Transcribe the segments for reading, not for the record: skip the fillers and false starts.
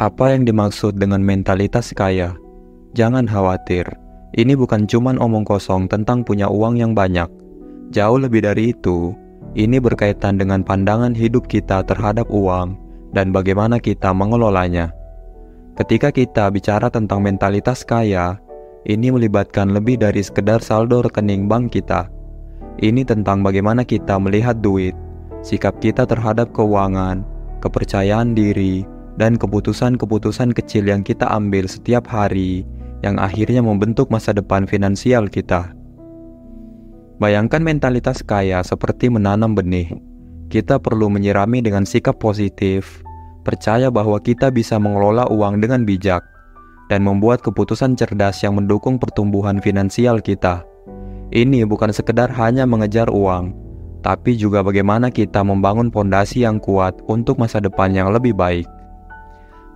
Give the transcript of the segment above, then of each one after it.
Apa yang dimaksud dengan mentalitas kaya? Jangan khawatir, ini bukan cuman omong kosong tentang punya uang yang banyak. Jauh lebih dari itu, ini berkaitan dengan pandangan hidup kita terhadap uang dan bagaimana kita mengelolanya. Ketika kita bicara tentang mentalitas kaya, ini melibatkan lebih dari sekedar saldo rekening bank kita. Ini tentang bagaimana kita melihat duit, sikap kita terhadap keuangan, kepercayaan diri, dan keputusan-keputusan kecil yang kita ambil setiap hari yang akhirnya membentuk masa depan finansial kita. Bayangkan mentalitas kaya seperti menanam benih. Kita perlu menyirami dengan sikap positif, percaya bahwa kita bisa mengelola uang dengan bijak, dan membuat keputusan cerdas yang mendukung pertumbuhan finansial kita. Ini bukan sekedar hanya mengejar uang, tapi juga bagaimana kita membangun fondasi yang kuat untuk masa depan yang lebih baik.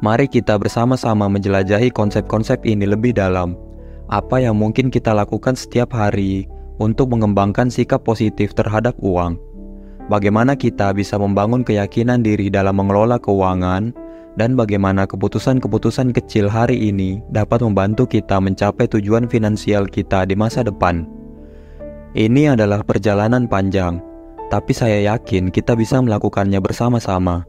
Mari kita bersama-sama menjelajahi konsep-konsep ini lebih dalam. Apa yang mungkin kita lakukan setiap hari untuk mengembangkan sikap positif terhadap uang? Bagaimana kita bisa membangun keyakinan diri dalam mengelola keuangan? Dan bagaimana keputusan-keputusan kecil hari ini dapat membantu kita mencapai tujuan finansial kita di masa depan? Ini adalah perjalanan panjang, tapi saya yakin kita bisa melakukannya bersama-sama.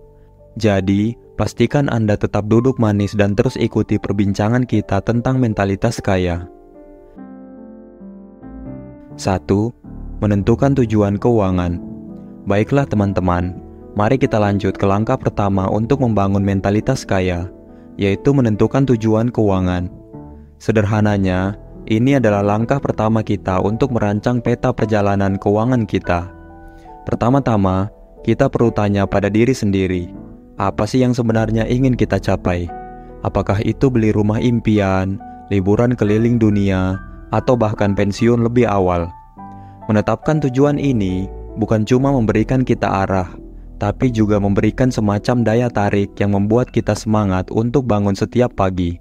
Jadi, pastikan Anda tetap duduk manis dan terus ikuti perbincangan kita tentang mentalitas kaya. 1. Menentukan tujuan keuangan. Baiklah teman-teman, mari kita lanjut ke langkah pertama untuk membangun mentalitas kaya, yaitu menentukan tujuan keuangan. Sederhananya, ini adalah langkah pertama kita untuk merancang peta perjalanan keuangan kita. Pertama-tama, kita perlu tanya pada diri sendiri, apa sih yang sebenarnya ingin kita capai? Apakah itu beli rumah impian, liburan keliling dunia, atau bahkan pensiun lebih awal? Menetapkan tujuan ini bukan cuma memberikan kita arah, tapi juga memberikan semacam daya tarik yang membuat kita semangat untuk bangun setiap pagi.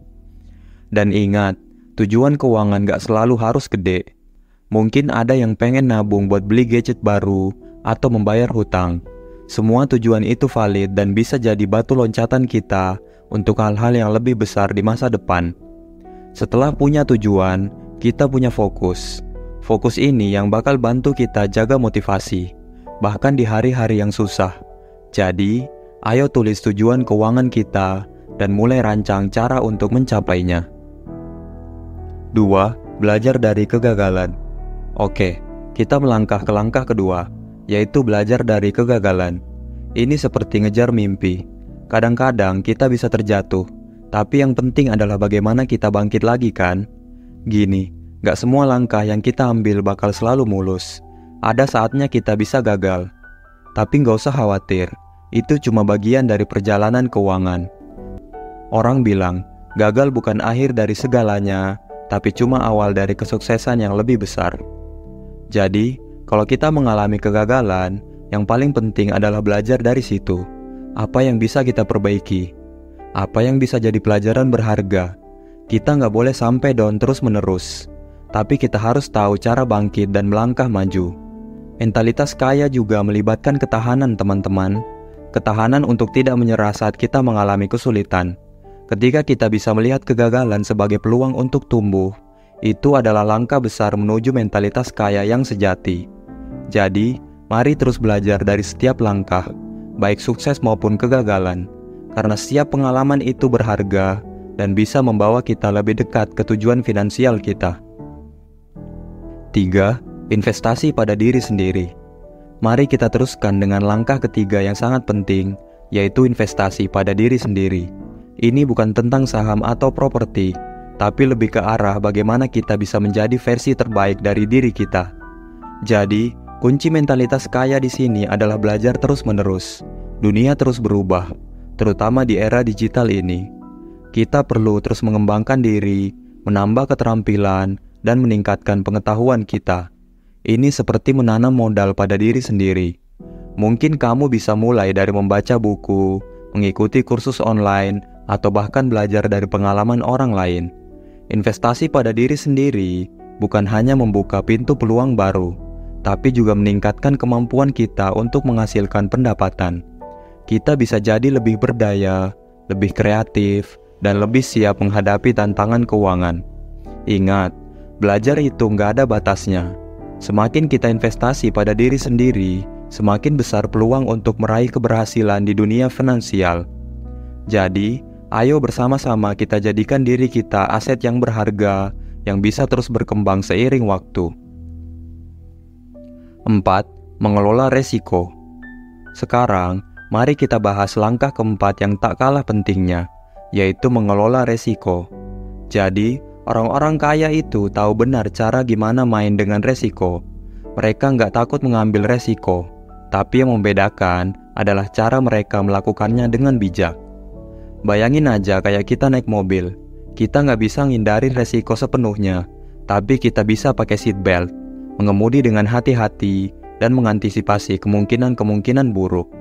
Dan ingat, tujuan keuangan gak selalu harus gede. Mungkin ada yang pengen nabung buat beli gadget baru atau membayar hutang. Semua tujuan itu valid dan bisa jadi batu loncatan kita untuk hal-hal yang lebih besar di masa depan. Setelah punya tujuan, kita punya fokus. Fokus ini yang bakal bantu kita jaga motivasi, bahkan di hari-hari yang susah. Jadi, ayo tulis tujuan keuangan kita dan mulai rancang cara untuk mencapainya. 2. Belajar dari kegagalan. Oke, kita melangkah ke langkah kedua, yaitu belajar dari kegagalan. Ini seperti ngejar mimpi. Kadang-kadang kita bisa terjatuh, tapi yang penting adalah bagaimana kita bangkit lagi kan? Gini, gak semua langkah yang kita ambil bakal selalu mulus. Ada saatnya kita bisa gagal. Tapi gak usah khawatir, itu cuma bagian dari perjalanan keuangan. Orang bilang, gagal bukan akhir dari segalanya, tapi cuma awal dari kesuksesan yang lebih besar. Jadi, kalau kita mengalami kegagalan, yang paling penting adalah belajar dari situ. Apa yang bisa kita perbaiki? Apa yang bisa jadi pelajaran berharga? Kita nggak boleh sampai down terus-menerus. Tapi kita harus tahu cara bangkit dan melangkah maju. Mentalitas kaya juga melibatkan ketahanan teman-teman. Ketahanan untuk tidak menyerah saat kita mengalami kesulitan. Ketika kita bisa melihat kegagalan sebagai peluang untuk tumbuh, itu adalah langkah besar menuju mentalitas kaya yang sejati. Jadi, mari terus belajar dari setiap langkah, baik sukses maupun kegagalan, karena setiap pengalaman itu berharga dan bisa membawa kita lebih dekat ke tujuan finansial kita. 3. Investasi pada diri sendiri. Mari kita teruskan dengan langkah ketiga yang sangat penting, yaitu investasi pada diri sendiri. Ini bukan tentang saham atau properti, tapi lebih ke arah bagaimana kita bisa menjadi versi terbaik dari diri kita. Jadi, kunci mentalitas kaya di sini adalah belajar terus-menerus. Dunia terus berubah, terutama di era digital ini. Kita perlu terus mengembangkan diri, menambah keterampilan, dan meningkatkan pengetahuan kita. Ini seperti menanam modal pada diri sendiri. Mungkin kamu bisa mulai dari membaca buku, mengikuti kursus online, atau bahkan belajar dari pengalaman orang lain. Investasi pada diri sendiri bukan hanya membuka pintu peluang baru, tapi juga meningkatkan kemampuan kita untuk menghasilkan pendapatan. Kita bisa jadi lebih berdaya, lebih kreatif, dan lebih siap menghadapi tantangan keuangan. Ingat, belajar itu nggak ada batasnya. Semakin kita investasi pada diri sendiri, semakin besar peluang untuk meraih keberhasilan di dunia finansial. Jadi, ayo bersama-sama kita jadikan diri kita aset yang berharga, yang bisa terus berkembang seiring waktu. 4. Mengelola resiko. Sekarang, mari kita bahas langkah keempat yang tak kalah pentingnya, yaitu mengelola resiko. Jadi, orang-orang kaya itu tahu benar cara gimana main dengan resiko. Mereka nggak takut mengambil resiko, tapi yang membedakan adalah cara mereka melakukannya dengan bijak. Bayangin aja kayak kita naik mobil, kita nggak bisa ngindarin resiko sepenuhnya, tapi kita bisa pakai seat belt, mengemudi dengan hati-hati, dan mengantisipasi kemungkinan-kemungkinan buruk.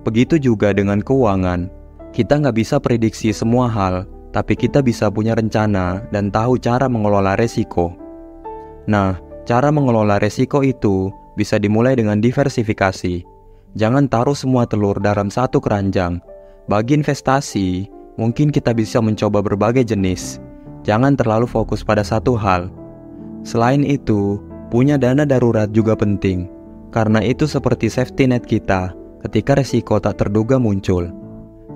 Begitu juga dengan keuangan, kita nggak bisa prediksi semua hal, tapi kita bisa punya rencana dan tahu cara mengelola resiko. Nah, cara mengelola resiko itu bisa dimulai dengan diversifikasi. Jangan taruh semua telur dalam satu keranjang. Bagi investasi, mungkin kita bisa mencoba berbagai jenis. Jangan terlalu fokus pada satu hal. Selain itu, punya dana darurat juga penting, karena itu seperti safety net kita ketika resiko tak terduga muncul.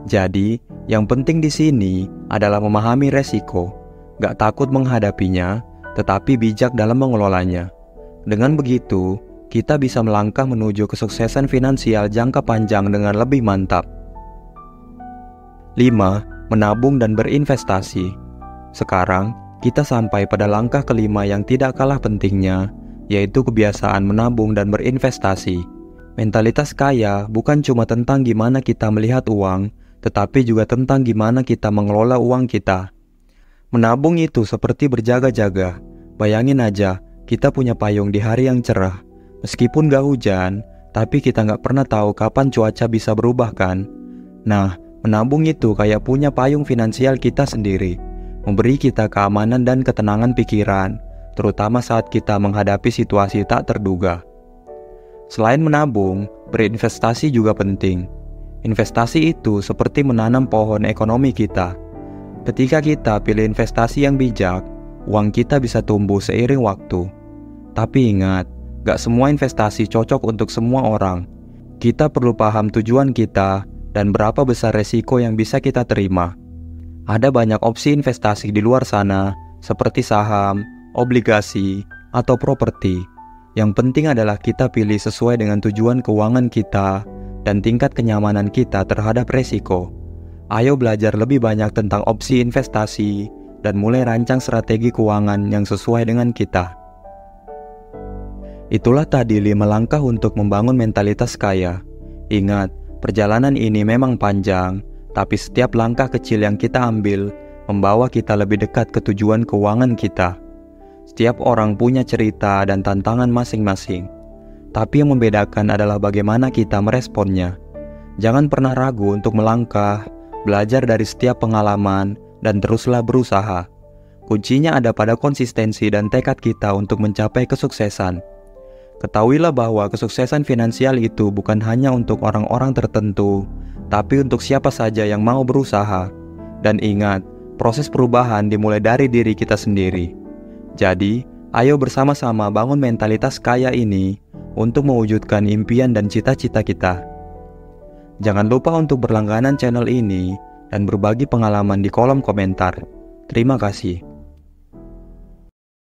Jadi, yang penting di sini adalah memahami resiko, gak takut menghadapinya, tetapi bijak dalam mengelolanya. Dengan begitu, kita bisa melangkah menuju kesuksesan finansial jangka panjang dengan lebih mantap. 5. Menabung dan berinvestasi. Sekarang, kita sampai pada langkah kelima yang tidak kalah pentingnya, yaitu kebiasaan menabung dan berinvestasi. Mentalitas kaya bukan cuma tentang gimana kita melihat uang, tetapi juga tentang gimana kita mengelola uang kita. Menabung itu seperti berjaga-jaga. Bayangin aja, kita punya payung di hari yang cerah. Meskipun gak hujan, tapi kita gak pernah tahu kapan cuaca bisa berubah kan? Nah, menabung itu kayak punya payung finansial kita sendiri, memberi kita keamanan dan ketenangan pikiran, terutama saat kita menghadapi situasi tak terduga. Selain menabung, berinvestasi juga penting. Investasi itu seperti menanam pohon ekonomi kita. Ketika kita pilih investasi yang bijak, uang kita bisa tumbuh seiring waktu. Tapi ingat, gak semua investasi cocok untuk semua orang. Kita perlu paham tujuan kita dan berapa besar resiko yang bisa kita terima. Ada banyak opsi investasi di luar sana, seperti saham, obligasi, atau properti. Yang penting adalah kita pilih sesuai dengan tujuan keuangan kita dan tingkat kenyamanan kita terhadap resiko. Ayo belajar lebih banyak tentang opsi investasi dan mulai rancang strategi keuangan yang sesuai dengan kita. Itulah tadi 5 langkah untuk membangun mentalitas kaya. Ingat, perjalanan ini memang panjang, tapi setiap langkah kecil yang kita ambil membawa kita lebih dekat ke tujuan keuangan kita. Setiap orang punya cerita dan tantangan masing-masing, tapi yang membedakan adalah bagaimana kita meresponnya. Jangan pernah ragu untuk melangkah, belajar dari setiap pengalaman, dan teruslah berusaha. Kuncinya ada pada konsistensi dan tekad kita untuk mencapai kesuksesan. Ketahuilah bahwa kesuksesan finansial itu bukan hanya untuk orang-orang tertentu, tapi untuk siapa saja yang mau berusaha. Dan ingat, proses perubahan dimulai dari diri kita sendiri. Jadi, ayo bersama-sama bangun mentalitas kaya ini untuk mewujudkan impian dan cita-cita kita. Jangan lupa untuk berlangganan channel ini dan berbagi pengalaman di kolom komentar. Terima kasih.